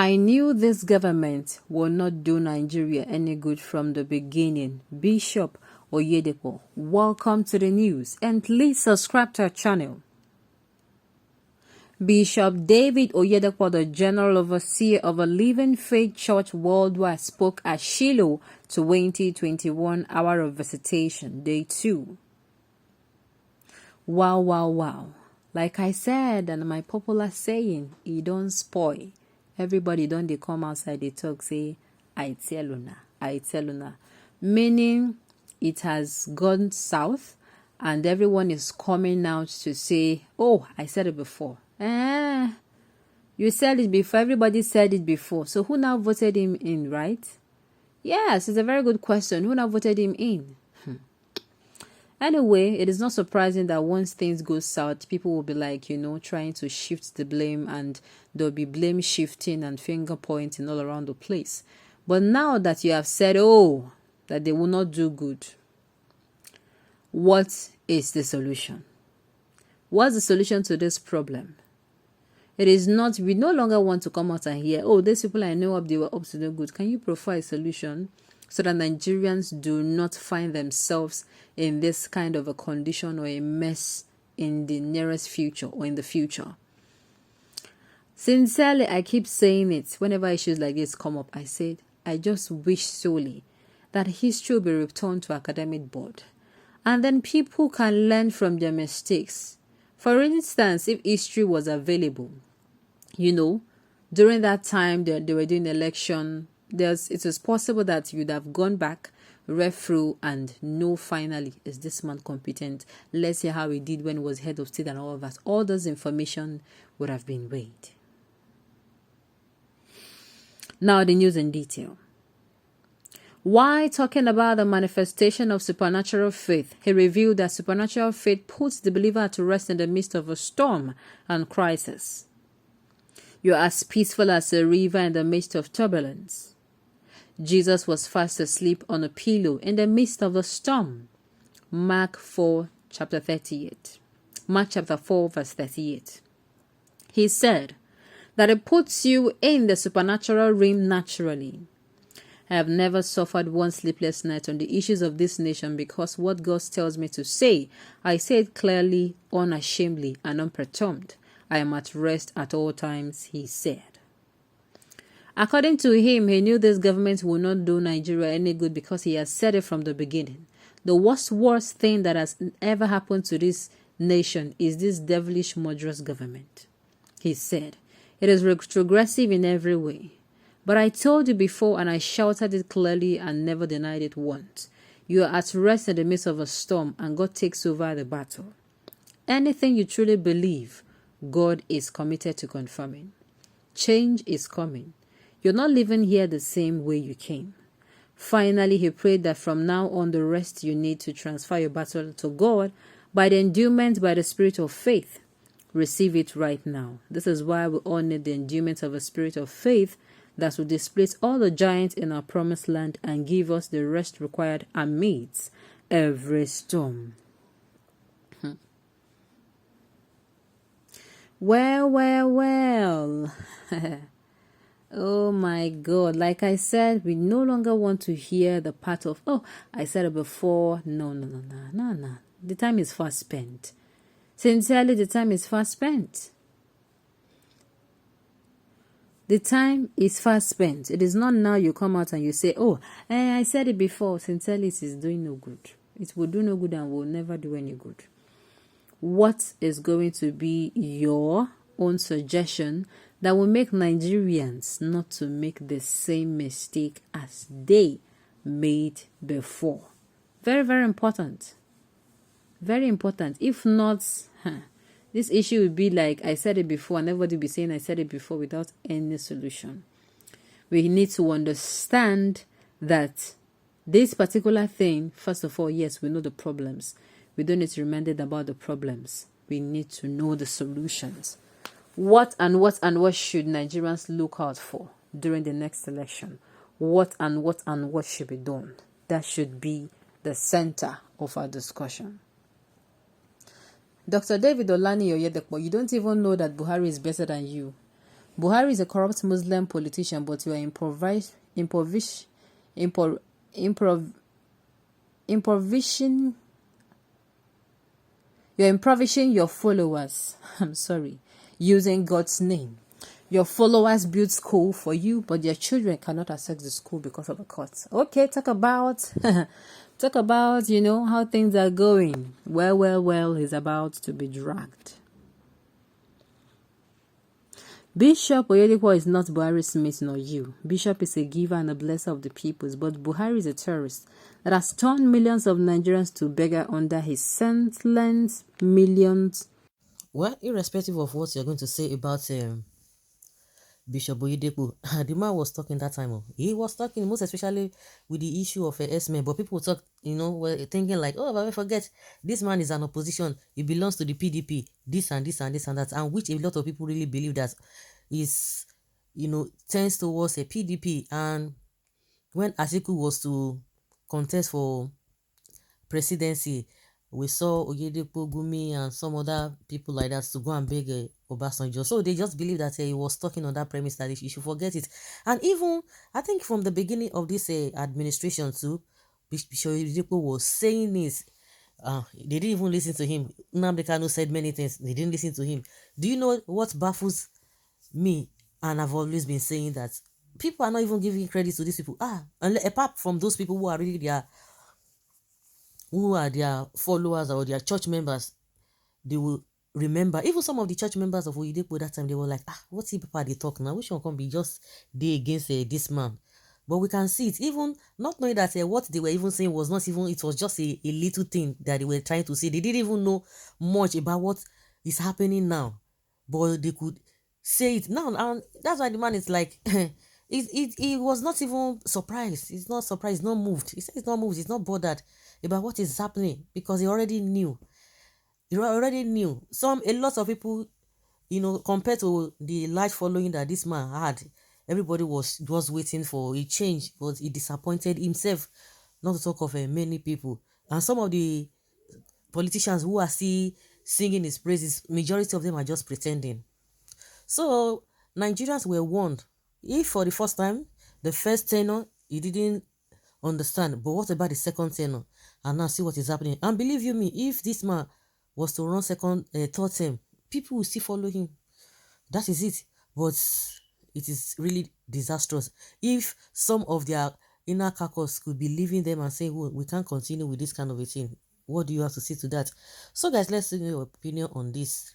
I knew this government will not do Nigeria any good from the beginning. Bishop Oyedepo, welcome to the news and please subscribe to our channel. Bishop David Oyedepo, the General Overseer of a Living Faith Church worldwide, spoke at Shiloh 2021 Hour of Visitation, Day 2. Wow. Like I said, and my popular saying, it don't spoil. Everybody don't they come outside, they talk, say, I tell una. Meaning, it has gone south, and everyone is coming out to say, oh, I said it before. You said it before, everybody said it before. So who now voted him in, right? Yes, it's a very good question. Who now voted him in? Anyway, it is not surprising that once things go south, people will be like, trying to shift the blame, and there'll be blame shifting and finger pointing all around the place. But now that you have said, that they will not do good, what is the solution? What's the solution to this problem? It is not, we no longer want to come out and hear, these people I know they were up to no good. Can you provide a solution so that Nigerians do not find themselves in this kind of a condition or a mess in the nearest future or in the future? Sincerely, I keep saying it whenever issues like this come up. I said, I just wish solely that history will be returned to academic board, and then people can learn from their mistakes. For instance, if history was available, during that time they were doing election, it is possible that you'd have gone back, read through, and know finally, is this man competent? Let's hear how he did when he was head of state and all of that. All those information would have been weighed. Now the news in detail. While talking about the manifestation of supernatural faith, he revealed that supernatural faith puts the believer to rest in the midst of a storm and crisis. You are as peaceful as a river in the midst of turbulence. Jesus was fast asleep on a pillow in the midst of the storm. Mark 4, chapter 38. Mark chapter 4, verse 38. He said that it puts you in the supernatural realm naturally. I have never suffered one sleepless night on the issues of this nation, because what God tells me to say, I say it clearly, unashamedly, and unperturbed. I am at rest at all times, he said. According to him, he knew this government will not do Nigeria any good because he has said it from the beginning. The worst thing that has ever happened to this nation is this devilish, murderous government. He said, it is retrogressive in every way. But I told you before, and I shouted it clearly and never denied it once. You are at rest in the midst of a storm, and God takes over the battle. Anything you truly believe, God is committed to confirming. Change is coming. You're not living here the same way you came. Finally, he prayed that from now on, the rest you need to transfer your battle to God by the endowment by the spirit of faith. Receive it right now. This is why we all need the endowment of a spirit of faith that will displace all the giants in our promised land and give us the rest required amidst every storm. Well. Oh my God. Like I said, we no longer want to hear the part of, I said it before. No. The time is fast spent. Sincerely, the time is fast spent. The time is fast spent. It is not now you come out and you say, I said it before. Sincerely, it is doing no good. It will do no good and will never do any good. What is going to be your own suggestion that will make Nigerians not to make the same mistake as they made before? Very, very important. Very important. If not, this issue will be like, I said it before, and everybody will be saying I said it before without any solution. We need to understand that this particular thing, first of all, yes, we know the problems. We don't need to be reminded about the problems. We need to know the solutions. What should Nigerians look out for during the next election? What should be done? That should be the center of our discussion. Dr. David Oyedepo, you don't even know that Buhari is better than you. Buhari is a corrupt Muslim politician, but you are improvising you're impoverishing your followers. I'm sorry. Using God's name. Your followers build school for you, but their children cannot access the school because of the courts. Okay, talk about how things are going. Well is about to be dragged. Bishop Oyedepo is not Buhari's mate nor you. Bishop is a giver and a blesser of the peoples, but Buhari is a terrorist that has turned millions of Nigerians to beggar under his senseless millions. Well, irrespective of what you're going to say about Bishop Oyedepo, the man was talking that time. He was talking most especially with the issue of S-Men, but people talk, were thinking like, oh, but I forget, this man is an opposition. He belongs to the PDP, this and this and this and that, and which a lot of people really believe that is, tends towards a PDP. And when Atiku was to contest for presidency, we saw Oyedepo, Gumi, and some other people like that to go and beg Obasanjo. So they just believe that he was talking on that premise that you should forget it. And even, I think from the beginning of this administration too, Bishop Oyedepo was saying this. They didn't even listen to him. Nnamdi Kanu said many things. They didn't listen to him. Do you know what baffles me? And I've always been saying that people are not even giving credit to these people. Apart from those people who are really their followers or their church members, they will remember. Even some of the church members of Oyedepo that time, they were like, what's the people they talk now? Which one can be just they against this man? But we can see it, even not knowing that what they were even saying was not even, it was just a little thing that they were trying to say. They didn't even know much about what is happening now, but they could say it now. And that's why the man is like, he was not even surprised. He's not surprised, not moved. He said he's not moved, he's not bothered about what is happening because he already knew. He already knew. A lot of people, compared to the large following that this man had, everybody was waiting for a change, but he disappointed himself, not to talk of many people. And some of the politicians who are still singing his praises, majority of them are just pretending. So Nigerians were warned. If for the first time, the first tenor, he didn't understand, but what about the second tenor? And now see what is happening. And believe you me, if this man was to run third term, people will still follow him. That is it. But it is really disastrous. If some of their inner caucus could be leaving them and saying, well, we can't continue with this kind of a thing, what do you have to say to that? So guys, let's see your opinion on this.